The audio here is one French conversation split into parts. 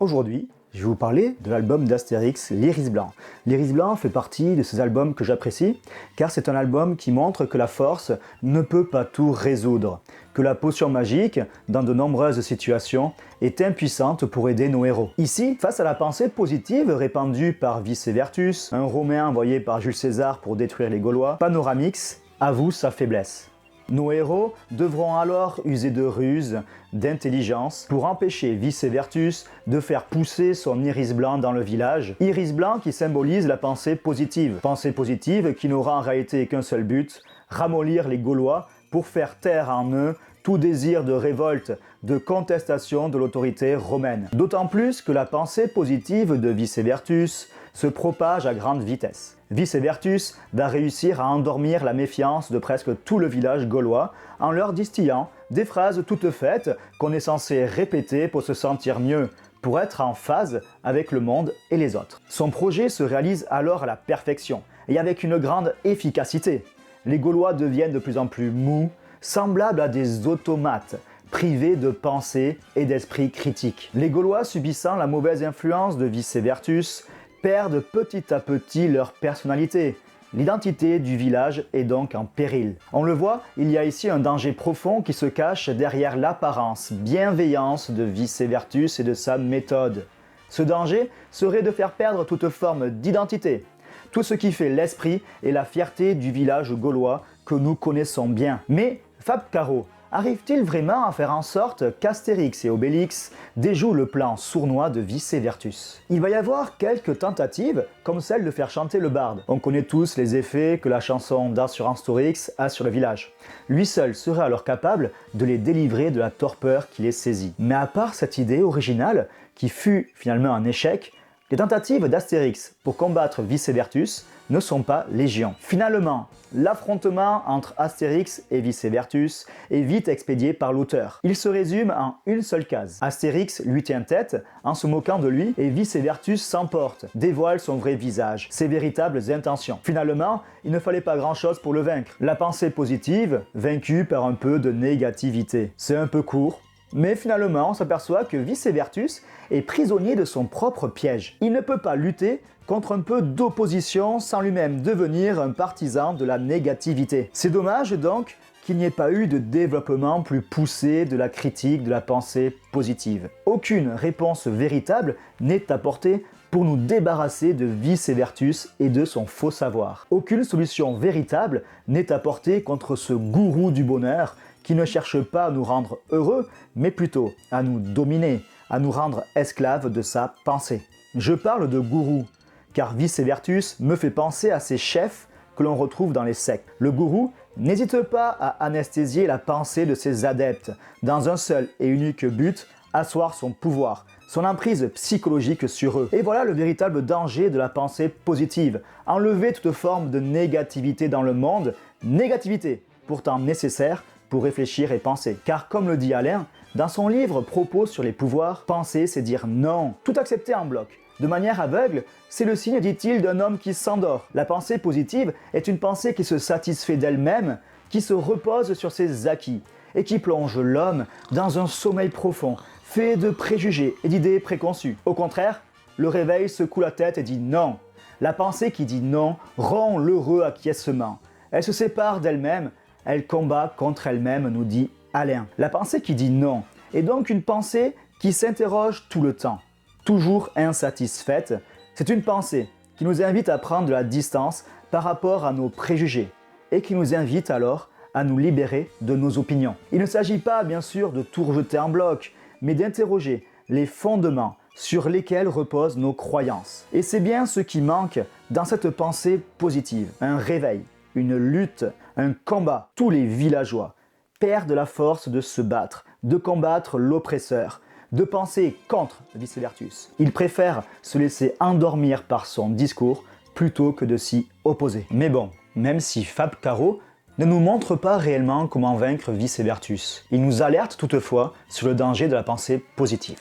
Aujourd'hui, je vais vous parler de l'album d'Astérix, L'Iris Blanc. L'Iris Blanc fait partie de ces albums que j'apprécie, car c'est un album qui montre que la force ne peut pas tout résoudre, que la potion magique, dans de nombreuses situations, est impuissante pour aider nos héros. Ici, face à la pensée positive répandue par Vicevertus, un Romain envoyé par Jules César pour détruire les Gaulois, Panoramix avoue sa faiblesse. Nos héros devront alors user de ruses, d'intelligence pour empêcher Vicevertus de faire pousser son iris blanc dans le village. Iris blanc qui symbolise la pensée positive. Pensée positive qui n'aura en réalité qu'un seul but, ramollir les Gaulois pour faire taire en eux tout désir de révolte, de contestation de l'autorité romaine. D'autant plus que la pensée positive de Vicevertus se propage à grande vitesse. Vicevertus va réussir à endormir la méfiance de presque tout le village gaulois en leur distillant des phrases toutes faites qu'on est censé répéter pour se sentir mieux, pour être en phase avec le monde et les autres. Son projet se réalise alors à la perfection et avec une grande efficacité. Les Gaulois deviennent de plus en plus mous, semblables à des automates, privés de pensée et d'esprit critique. Les Gaulois, subissant la mauvaise influence de Vicevertus, perdent petit à petit leur personnalité. L'identité du village est donc en péril. On le voit, il y a ici un danger profond qui se cache derrière l'apparence bienveillance de Vicevertus et de sa méthode. Ce danger serait de faire perdre toute forme d'identité, tout ce qui fait l'esprit et la fierté du village gaulois que nous connaissons bien. Mais Fab Caro arrive-t-il vraiment à faire en sorte qu'Astérix et Obélix déjouent le plan sournois de Vicevertus? Il va y avoir quelques tentatives, comme celle de faire chanter le barde. On connaît tous les effets que la chanson d'Assurance-Torix a sur le village. Lui seul serait alors capable de les délivrer de la torpeur qui les saisit. Mais à part cette idée originale, qui fut finalement un échec, les tentatives d'Astérix pour combattre Vicevertus ne sont pas légion. Finalement, l'affrontement entre Astérix et Vicevertus est vite expédié par l'auteur. Il se résume en une seule case. Astérix lui tient tête en se moquant de lui et Vicevertus s'emporte, dévoile son vrai visage, ses véritables intentions. Finalement, il ne fallait pas grand-chose pour le vaincre. La pensée positive, vaincue par un peu de négativité. C'est un peu court, mais finalement, on s'aperçoit que Vicevertus est prisonnier de son propre piège. Il ne peut pas lutter contre un peu d'opposition sans lui-même devenir un partisan de la négativité. C'est dommage donc qu'il n'y ait pas eu de développement plus poussé de la critique de la pensée positive. Aucune réponse véritable n'est apportée pour nous débarrasser de Vicevertus et de son faux savoir. Aucune solution véritable n'est apportée contre ce gourou du bonheur qui ne cherche pas à nous rendre heureux, mais plutôt à nous dominer, à nous rendre esclaves de sa pensée. Je parle de gourou, car Vicevertus me fait penser à ces chefs que l'on retrouve dans les sectes. Le gourou n'hésite pas à anesthésier la pensée de ses adeptes, dans un seul et unique but, asseoir son pouvoir, son emprise psychologique sur eux. Et voilà le véritable danger de la pensée positive, enlever toute forme de négativité dans le monde, négativité pourtant nécessaire pour réfléchir et penser. Car comme le dit Alain, dans son livre Propos sur les pouvoirs, penser c'est dire non. Tout accepter en bloc, de manière aveugle, c'est le signe, dit-il, d'un homme qui s'endort. La pensée positive est une pensée qui se satisfait d'elle-même, qui se repose sur ses acquis, et qui plonge l'homme dans un sommeil profond, fait de préjugés et d'idées préconçues. Au contraire, le réveil secoue la tête et dit non. La pensée qui dit non rend l'heureux acquiescement. Elle se sépare d'elle-même, elle combat contre elle-même, nous dit Alain. La pensée qui dit non est donc une pensée qui s'interroge tout le temps, toujours insatisfaite. C'est une pensée qui nous invite à prendre de la distance par rapport à nos préjugés et qui nous invite alors à nous libérer de nos opinions. Il ne s'agit pas bien sûr de tout rejeter en bloc, mais d'interroger les fondements sur lesquels reposent nos croyances. Et c'est bien ce qui manque dans cette pensée positive, un réveil, une lutte, un combat. Tous les villageois perdent la force de se battre, de combattre l'oppresseur, de penser contre Vicevertus. Ils préfèrent se laisser endormir par son discours plutôt que de s'y opposer. Mais bon, même si Fab Caro ne nous montre pas réellement comment vaincre Vicevertus, il nous alerte toutefois sur le danger de la pensée positive.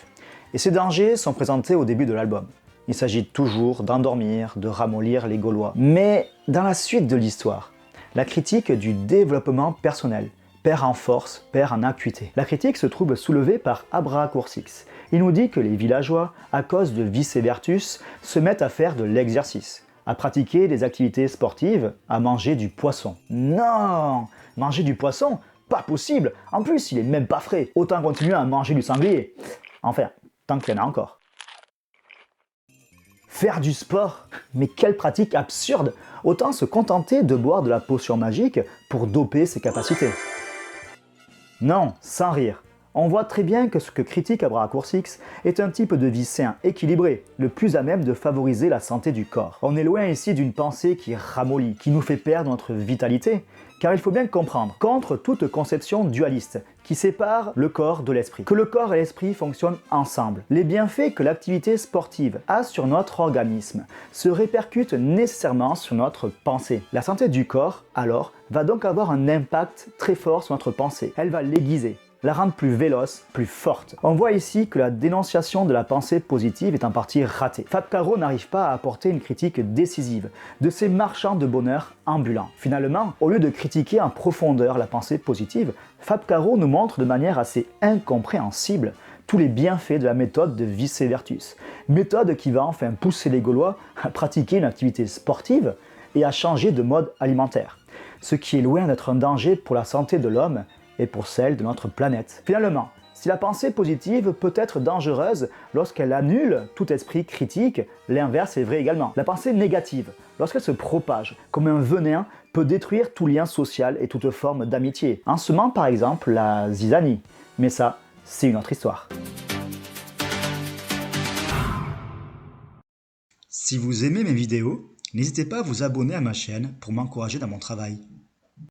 Et ces dangers sont présentés au début de l'album. Il s'agit toujours d'endormir, de ramollir les Gaulois. Mais dans la suite de l'histoire, la critique du développement personnel perd en force, perd en acuité. La critique se trouve soulevée par Abracoursix. Il nous dit que les villageois, à cause de vice et vertus, se mettent à faire de l'exercice, à pratiquer des activités sportives, à manger du poisson. Non! Manger du poisson? Pas possible! En plus, il est même pas frais. Autant continuer à manger du sanglier. Enfin, tant qu'il y en a encore. Faire du sport? Mais quelle pratique absurde! Autant se contenter de boire de la potion magique pour doper ses capacités. Non, sans rire. On voit très bien que ce que critique Abracoursix est un type de vie sain, équilibré, le plus à même de favoriser la santé du corps. On est loin ici d'une pensée qui ramollit, qui nous fait perdre notre vitalité, car il faut bien comprendre, contre toute conception dualiste, qui sépare le corps de l'esprit, que le corps et l'esprit fonctionnent ensemble. Les bienfaits que l'activité sportive a sur notre organisme se répercutent nécessairement sur notre pensée. La santé du corps, alors, va donc avoir un impact très fort sur notre pensée. Elle va l'aiguiser, la rendre plus véloce, plus forte. On voit ici que la dénonciation de la pensée positive est en partie ratée. Fab Caro n'arrive pas à apporter une critique décisive de ces marchands de bonheur ambulants. Finalement, au lieu de critiquer en profondeur la pensée positive, Fab Caro nous montre de manière assez incompréhensible tous les bienfaits de la méthode de Vice Vertus. Méthode qui va enfin pousser les Gaulois à pratiquer une activité sportive et à changer de mode alimentaire. Ce qui est loin d'être un danger pour la santé de l'homme et pour celle de notre planète. Finalement, si la pensée positive peut être dangereuse lorsqu'elle annule tout esprit critique, l'inverse est vrai également. La pensée négative, lorsqu'elle se propage comme un venin, peut détruire tout lien social et toute forme d'amitié. En semant par exemple la zizanie. Mais ça, c'est une autre histoire. Si vous aimez mes vidéos, n'hésitez pas à vous abonner à ma chaîne pour m'encourager dans mon travail.